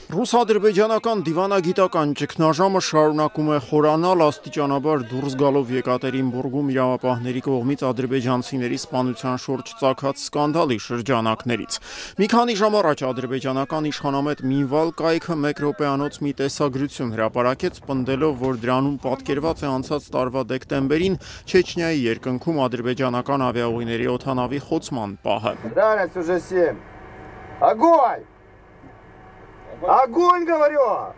Ռուս-ադրբեջանական դիվանագիտական ճգնաժամը շարունակում է խորանալ, աստիճանաբար դուրս գալով Եկատերինբուրգում իրավապահների կողմից ադրբեջանցիների սպանության շուրջ ծագած սկանդալի շրջանակներից։ Մի քանի ժամ առաջ ադրբեջանական իշխանամետ Մինվալ կայքը մեկ րոպեանոց մի տեսագրություն հրապարակեց, պնդելով, որ դրանում պատկերված է անցած տարվա դեկտեմբերին Չեչնիայի երկնքում ադրբեջանական ավիաուղիների օդանավի խոցման պահը։ Огонь! Огонь, говорю!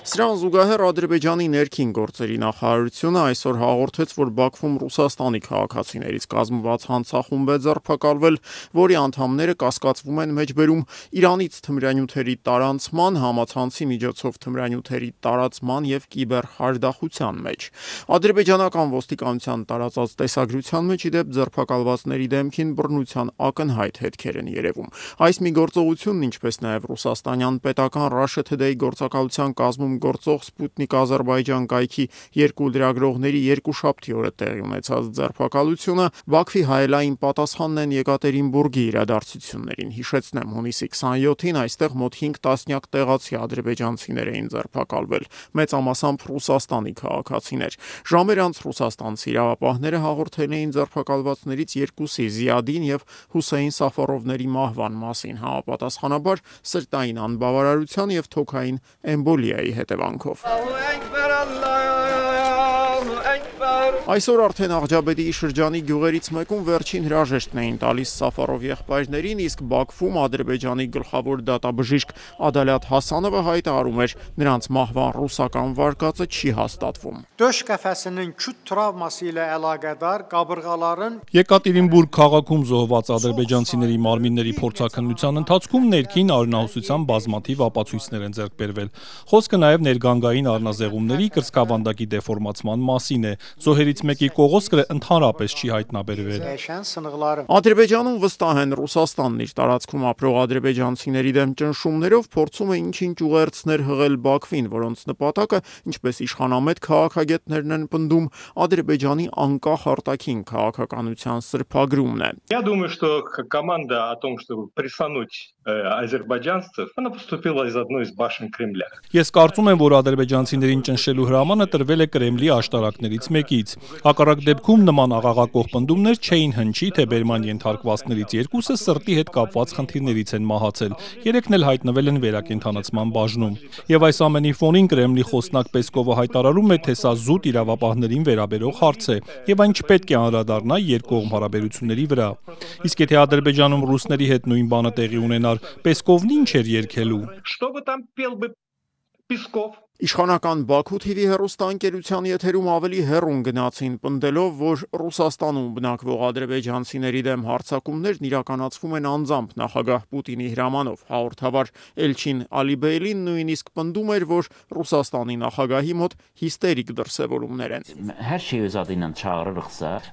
Սրան զուգահեռ Ադրբեջանի ներքին գործերի նախարարությունը այսօր հաղորդեց, որ Բաքվում Ռուսաստանի քաղաքացիներից կազմված հանցախումբ է ձերբակալվել, որի անդամները կասկածվում են մեջբերում Իրանից թմրանյութերի տարանցման, համացանցի միջոցով թմրանյութերի տարածման եւ կիբերխարդախության մեջ։ Ադրբեջանական ոստիկանության տարածած տեսագրության մեջ իդեպ ձերբակալվածների դեմքին բռնության ակնհայտ հետքեր են երևում։ Այս մի գործողությունն, ինչպես նաեւ ռուսաստանյան պետական Russia Today գործակալության կազմում գործող Սպուտնիկ Ադրբեջան կայքի երկու լրագրողների երկուշաբթի օրը տեղի ունեցած ձերբակալությունը Բաքվի հայելային պատասխանն են Եկատերինբուրգի իրադարձություններին։ Հիշեցնեմ, հունիսի 27-ին այստեղ մոտ 5 տասնյակ տեղացի ադրբեջանցիներ էին ձերբակալվել, մեծամասամբ Ռուսաստանի քաղաքացիներ։ Ժամեր անց ռուսաստանցի իրավապահները հաղորդել էին ձերբակալվածներից երկուսի Զիադին եւ Հուսեյն Սաֆարովների մահվան մասին, համապատասխանաբար սրտային անբավարարության եւ թոքային էմբոլիայի հետևանքով։ Այսօր արդեն Աղջաբեդիի շրջանի գյուղերից մեկում վերջին հրաժեշտն էին տալիս Սաֆարով եղբայրներին, իսկ Բաքվում Ադրբեջանի գլխավոր դատաբժիշկ Ադալատ Հասանովը հայտարարում էր, նրանց մահվան ռուսական վարկածը չի հաստատվում։ Döş qəfəsinin küt travması ilə əlaqədar qabırğaların Եկատերինբուրգ քաղաքում զոհված ադրբեջանցիների մարմինների փորձաքննության ընթացքում ներքին արյունահոսության բազմաթիվ ապացույցներ են ձեռք բերվել։ Խոսքը նաև ներգանգային առնազեղումների կրծքավանդակի դեֆորմացման մասին է։ Զոհերից մեկի կողոսկրը ընդհանրապես չի հայտնաբերվել։ Ադրբեջանում վստահ են Ռուսաստանն իր տարածքում ապրող ադրբեջանցիների դեմ ճնշումներով փորձում է ինչ-ինչ ուղերձներ հղել Բաքվին, որոնց նպատակը, ինչպես իշխանամետ քաղաքագետներն են պնդում, Ադրբեջանի անկախ արտաքին քաղաքականության սրբագրումն է։ Я думаю, что команда о том, чтобы прессануть азербайджанцев, она поступила из одной из башен Кремля. Ես կարծում եմ, որ ադրբեջանցիներին ճնշելու հրամանը տրվել է Կրեմլի աշտարակներից մեկից։ Հակառակ դեպքում նման աղաղակող պնդումներ չէին հնչի, թե բերման ենթարկվածներից երկուսը սրտի հետ կապված խնդիրներից են մահացել, երեքն էլ հայտնվել են վերակենդանացման բաժնում։ Եվ այս ամենի ֆոնին Կրեմլի խոսնակ Պեսկովը հայտարարում է, թե սա զուտ իրավապահներին վերաբերող հարց է, եւ այն չպետք է անդրադառնա երկկողմ հարաբերությունների վրա։ Իսկ եթե Ադրբեջանում ռուսների հետ նույն բանը տեղի ունենար, Պեսկովն ինչ էր երգելու։ Что бы там пел бы Песков? Իշխանական Բաքու TV հեռուստաընկերության եթերում ավելի հեռուն գնացին, պնդելով, որ Ռուսաստանում բնակվող ադրբեջանցիների դեմ հարձակումներն իրականացվում են անձամբ նախագահ Պուտինի հրամանով։ Հաղորդավար Էլչին Ալիբեյլին նույնիսկ պնդում էր, որ Ռուսաստանի նախագահի մոտ հիստերիկ դրսևորումներ են։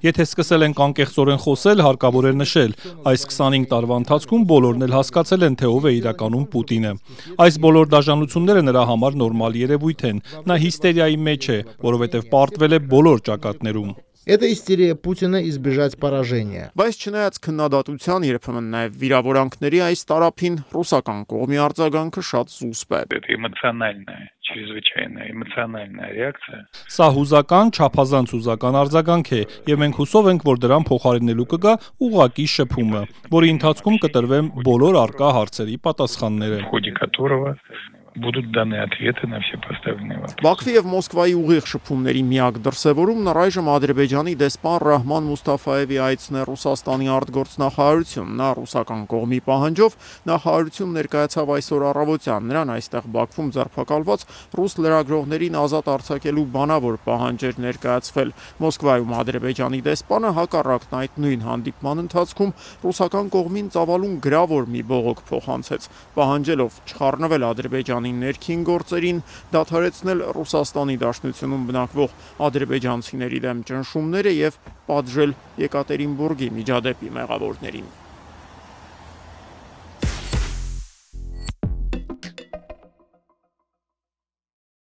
Եթե սկսել ենք անկեղծորեն խոսել, հարկավոր է նշել, այս 25 տարվա ընթացքում բոլորն էլ հասկացել են, թե ով է իրականում Պուտինը։ Այս բոլոր դաժանությունները նրա համար նորմալ երևույթ են, նա հիստերիայի մեջ է, որովհետև պարտվել է բոլոր ճակատներում։ Это истерия Путина избежать поражения. Բայց չնայած քննադատության, երբեմն նաև վիրավորանքների այս տարափին ռուսական կողմի արձագանքը շատ զուսպ է։ Это эмоциональная, чрезвычайно эмоциональная реакция. Սա հուզական, չափազանց հուզական արձագանք է, եւ մենք հուսով ենք, որ դրան փոխարինելու կգա ուղղակի շփումը, որի ընթացքում կտրվեն բոլոր արկա հարցերի պատասխանները։ В ходе которого будут даны ответы на все поставленные вопросы. Բաքվի եւ Մոսկվայի ուղիղ շփումների միակ դրսևորումն առայժմ Ադրբեջանի դեսպան Ռահման Մուստաֆայևի այցն է Ռուսաստանի արտգործնախարարություն։ Նա ռուսական կողմի պահանջով նախարարություն ներկայացավ այսօր առավոտյան։ Նրան այստեղ Բաքվում ձերբակալված ռուս լրագրողներին ազատ արձակելու բանավոր պահանջ էր ներկայացվել։ Մոսկվայում Ադրբեջանի դեսպանը հակառակն այդ նույն հանդիպման ընթացքում ռուսական կողմին ծավալուն գրավոր մի բողոք փոխանցեց, պահանջելով չխառնվել Ադրբեջանի ներքին գործերին, դադարեցնել Ռուսաստանի Դաշնությունում բնակվող ադրբեջանցիների դեմ ճնշումները եւ պատժել Եկատերինբուրգի միջադեպի մեղավորներին։